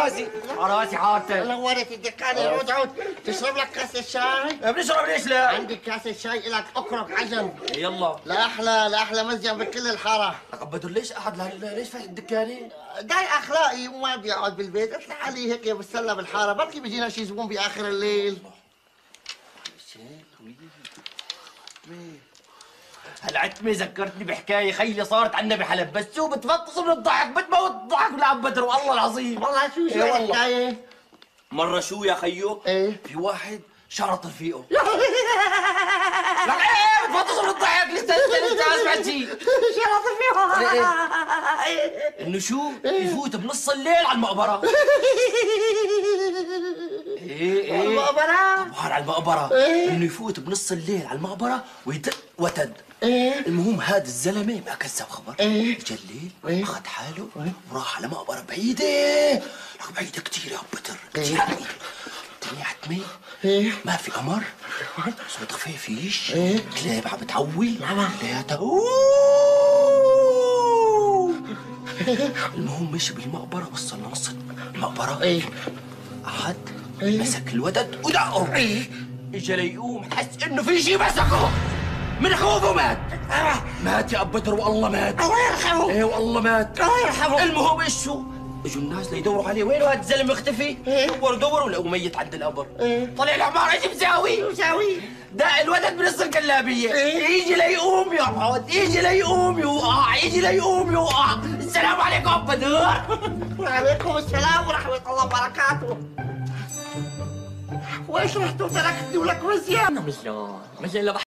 راسي راسي حارتك. نورت الدكانة. عود عود تشرب لك كاسة شاي؟ بنشرب ليش لا؟ عندي كاسة شاي لك اكرك عجن. يلا لأحلى مسجن بكل الحارة. لك بدر ليش قاعد ليش فاتح الدكانة؟ جاي اخلاقي وما بدي اقعد بالبيت، قلت لحالي هيك بتسلى بالحارة، بركي بيجينا شي زبون باخر الليل. هالعتمة ذكرتني بحكاية خيي صارت عنا بحلب، بس شو بتفطس من الضحك، بتموت الضحك ولعب بدر والله العظيم. والله شو والله الحكاية؟ مرة شو يا خيو؟ ايه في واحد شرط رفيقه. لك ايه بتفطس من الضحك، لسه ما سمعت شيء. شرط رفيقه. انه شو؟ يفوت بنص الليل على المقبرة. ايه المقبرة؟ طبعا على المقبرة. انه يفوت بنص الليل على المقبرة ويدق وتد. المهم هذا الزلمه ما كذب خبر. اجى الليل اخذ حاله وراح على مقبره بعيده. لك بعيده كثير يا بتر، كثير بعيده. الدنيا عتمه، ما في قمر، صوت خفيفيش، كلاب عم بتعوي كلياتها. المهم مشي بالمقبره، وصل لنص المقبره. اخذ مسك الودد ودقه. اجى ليقوم حس انه في شيء مسكه من خوفه، مات. مات يا ابو بدر والله مات. الله يرحمه. ايه والله مات الله يرحمه. المهم ايش شو؟ اجوا الناس ليدوروا عليه، وين هذا الزلمه مختفي؟ دوروا لقوا ميت عند القبر. طلع الحمار ايش مساوي؟ دق الولد بنص الجلابيه. يجي ليقوم يقعد، يجي ليقوم يوقع، يجي ليقوم يوقع. السلام عليكم ابو بدر. وعليكم السلام ورحمة الله وبركاته. وايش رحت وتركتني ولك مزيان؟ مجنون